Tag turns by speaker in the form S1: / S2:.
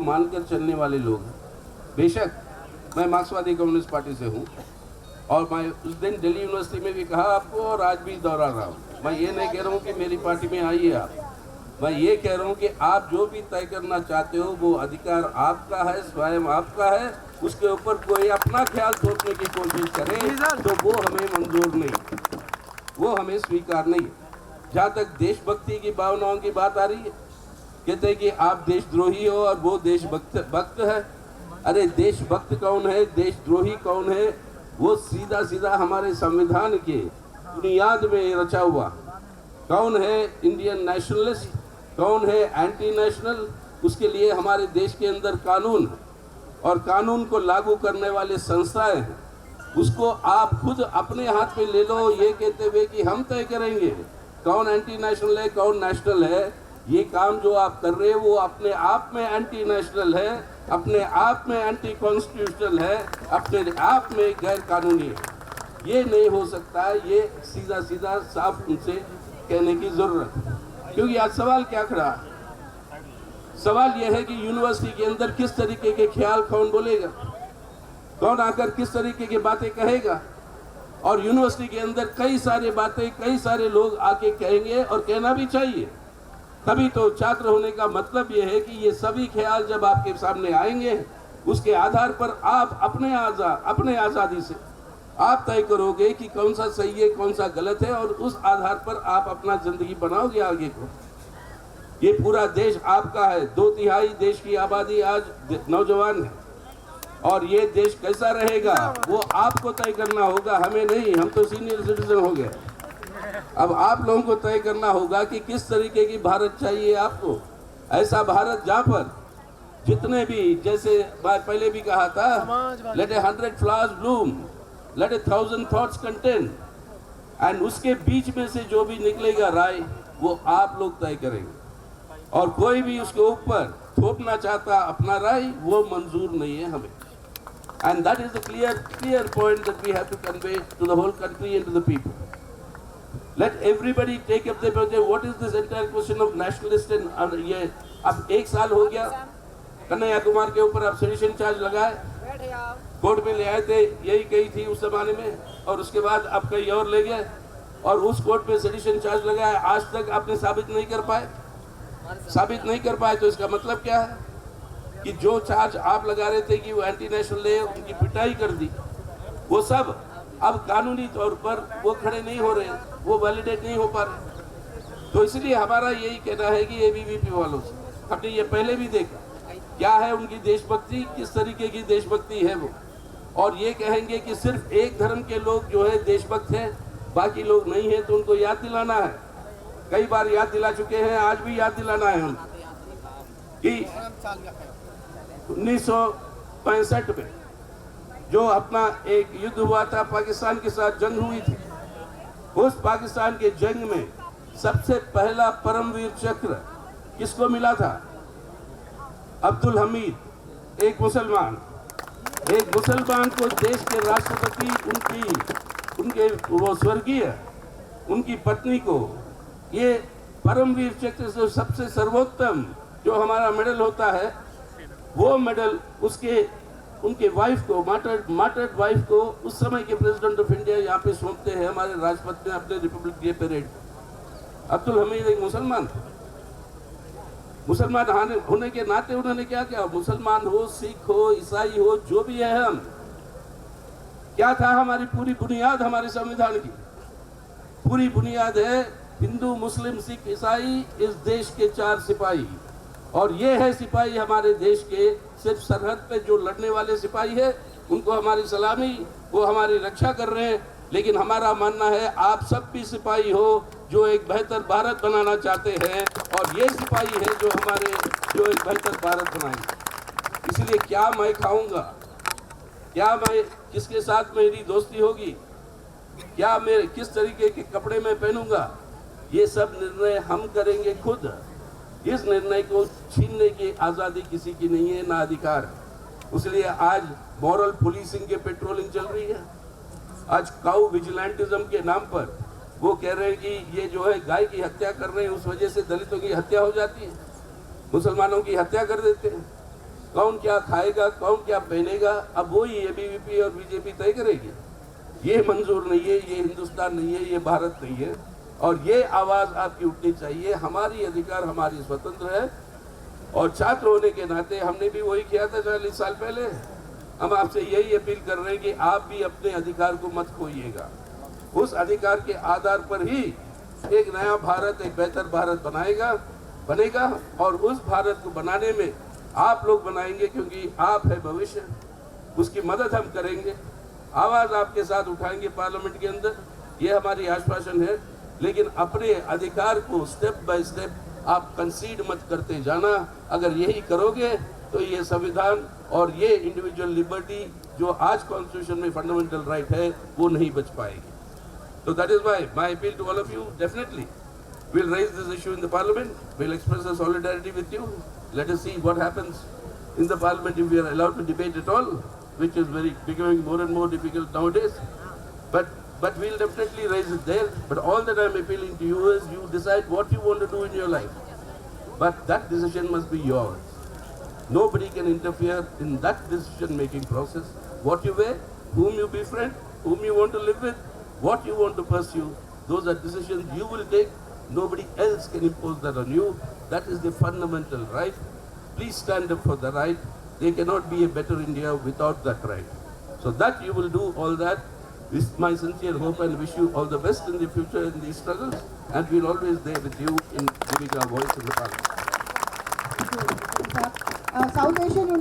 S1: मानकर चलने वाले लोग हैं। बेशक मैं मार्क्सवादी कम्युनिस्ट पार्टी से हूँ और मैं उस दिन दिल्ली यूनिवर्सिटी में भी कहा आपको और आज भी दोहरा रहा हूँ। मैं ये नहीं कह रहा हूँ कि मेरी पार्टी में आइए आप, मैं ये कह रहा हूँ कि आप जो भी तय करना चाहते हो वो अधिकार आपका है, स्वयं आपका है। उसके ऊपर कोई अपना ख्याल थोपने की कोशिश करे तो वो हमें मंजूर नहीं, वो हमें स्वीकार नहीं। जहाँ तक देशभक्ति की भावनाओं की बात आ रही है, कहते हैं कि आप देशद्रोही हो और वो देशभक्त है। अरे देशभक्त कौन है, देशद्रोही कौन है? वो सीधा सीधा हमारे संविधान के बुनियाद में रचा हुआ। कौन है इंडियन नेशनलिस्ट, कौन है एंटी नेशनल? उसके लिए हमारे देश के अंदर कानून और कानून को लागू करने वाले संस्थाएं हैं। उसको आप खुद अपने हाथ में ले लो, ये कहते हुए कि हम तय करेंगे कौन एंटी नेशनल है, कौन नेशनल है। ये काम जो आप कर रहे हो वो अपने आप में एंटी नेशनल है, अपने आप में एंटी कॉन्स्टिट्यूशनल है, अपने आप में गैर कानूनी है। ये नहीं हो सकता है, ये सीधा सीधा साफ उनसे कहने की जरूरत है। क्योंकि आज सवाल क्या खड़ा है? सवाल यह है कि यूनिवर्सिटी के अंदर किस तरीके के ख्याल कौन बोलेगा, कौन आकर किस तरीके की बातें कहेगा। और यूनिवर्सिटी के अंदर कई सारे बातें कई सारे लोग आके कहेंगे और कहना भी चाहिए। तभी तो छात्र होने का मतलब ये है कि ये सभी ख्याल जब आपके सामने आएंगे, उसके आधार पर आप अपने आज़ादी से आप तय करोगे कि कौन सा सही है कौन सा गलत है, और उस आधार पर आप अपना जिंदगी बनाओगे आगे को। ये पूरा देश आपका है, 2/3 देश की आबादी आज नौजवान है, और ये देश कैसा रहेगा वो आपको तय करना होगा, हमें नहीं। हम तो सीनियर सिटीजन हो गए, अब आप लोगों को तय करना होगा कि किस तरीके की भारत चाहिए आपको। ऐसा भारत जहाँ पर जितने भी, जैसे पहले भी कहा था, let 100 flowers bloom, let 1000 thoughts contend, and उसके बीच में से जो भी निकलेगा राय वो आप लोग तय करेंगे। और कोई भी उसके ऊपर थोपना चाहता अपना राय, वो मंजूर नहीं है हमें। And that is the clear point that we have to convey to the whole country and to the people. Let everybody take up their project. What is this entire question of nationalist and ये अब 1 साल हो गया, कन्हैया कुमार के ऊपर आप sedition charge लगाए, court में ले आए थे, यही कही थी उस जमाने में, और उसके बाद आप कहीं और ले गए और उस कोर्ट में सेडिशन चार्ज लगाया। आज तक आपने साबित नहीं कर पाए। तो इसका मतलब क्या है कि जो चार्ज आप लगा रहे थे कि वो एंटी नेशनल है, उनकी पिटाई कर दी, वो सब अब कानूनी तौर पर वो खड़े नहीं हो रहे, वो वैलिडेट नहीं हो पा रहे। तो इसलिए हमारा यही कहना है कि एबीवीपी वालों से, हमने ये पहले भी देखा क्या है उनकी देशभक्ति, किस तरीके की देशभक्ति है वो, और ये कहेंगे कि सिर्फ एक धर्म के लोग जो है देशभक्त हैं, बाकी लोग नहीं है। तो उनको याद दिलाना है, कई बार याद दिला चुके हैं, आज भी याद दिलाना है हम कि 1965 में जो अपना एक युद्ध हुआ था, पाकिस्तान के साथ जंग हुई थी, उस पाकिस्तान के जंग में सबसे पहला परमवीर चक्र किसको मिला था? अब्दुल हमीद, एक मुसलमान को देश के राष्ट्रपति उनके वो स्वर्गीय उनकी पत्नी को ये परमवीर चक्र से सबसे सर्वोत्तम जो हमारा मेडल होता है, वो मेडल उनके वाइफ को, मार्टर्ड वाइफ को, उस समय के प्रेसिडेंट ऑफ इंडिया यहाँ पे सौंपते हैं हमारे राष्ट्रपति ने अपने Republic day parade. Abdul Hamid एक मुसलमान होने के नाते उन्होंने क्या किया? मुसलमान हो, सिख हो, ईसाई हो, जो भी है, हम क्या था, हमारी पूरी बुनियाद, हमारे संविधान की पूरी बुनियाद है हिंदू, मुस्लिम, सिख, ईसाई, इस देश के 4 सिपाही। और ये है सिपाही हमारे देश के, सिर्फ सरहद पे जो लड़ने वाले सिपाही है उनको हमारी सलामी, वो हमारी रक्षा कर रहे हैं। लेकिन हमारा मानना है आप सब भी सिपाही हो जो एक बेहतर भारत बनाना चाहते हैं, और ये सिपाही है जो एक बेहतर भारत बनाएंगे। इसलिए क्या मैं खाऊंगा, क्या मैं किसके साथ मेरी दोस्ती होगी, क्या मैं किस तरीके के कपड़े में पहनूंगा, ये सब निर्णय हम करेंगे खुद। इस निर्णय को छीनने की आज़ादी किसी की नहीं है, ना अधिकार। इसलिए आज मॉरल पुलिसिंग के पेट्रोलिंग चल रही है। आज काउ विजिलेंटिज्म के नाम पर वो कह रहे हैं कि ये जो है गाय की हत्या कर रहे हैं, उस वजह से दलितों की हत्या हो जाती है, मुसलमानों की हत्या कर देते हैं। कौन क्या खाएगा, कौन क्या पहनेगा, अब वही एबीवीपी और बीजेपी तय करेगी। ये मंजूर नहीं है, ये हिंदुस्तान नहीं है, ये भारत नहीं है। और ये आवाज़ आपकी उठनी चाहिए। हमारी अधिकार, हमारी स्वतंत्र है। और छात्र होने के नाते हमने भी वही किया था 40 साल पहले। हम आपसे यही अपील कर रहे हैं कि आप भी अपने अधिकार को मत खोइएगा। उस अधिकार के आधार पर ही एक नया भारत, एक बेहतर भारत बनेगा। और उस भारत को बनाने में आप लोग बनाएंगे, क्योंकि आप है भविष्य। उसकी मदद हम करेंगे, आवाज़ आपके साथ उठाएंगे पार्लियामेंट के अंदर। ये हमारी आश्वासन है। लेकिन अपने अधिकार को स्टेप बाय स्टेप आप कंसीड मत करते जाना। अगर यही करोगे तो ये संविधान और ये इंडिविजुअल लिबर्टी जो आज कॉन्स्टिट्यूशन में फंडामेंटल राइट है, वो नहीं बच पाएगी। So that is why my appeal to all of you, definitely, we'll raise this issue in the parliament. We'll express our solidarity with you. Let us see what happens in the parliament if we are allowed to debate at all, which is becoming more and more difficult nowadays. But we'll definitely raise it there. But all that I'm appealing to you is you decide what you want to do in your life. But that decision must be yours. Nobody can interfere in that decision-making process. What you wear, whom you befriend, whom you want to live with, what you want to pursue, those are decisions you will take. Nobody else can impose that on you. That is the fundamental right. Please stand up for the right. There cannot be a better India without that right. So that you will do all that. This is my sincere hope, and wish you all the best in the future in these struggles. And we'll always there with you in giving our voice in the parliament.
S2: South Asian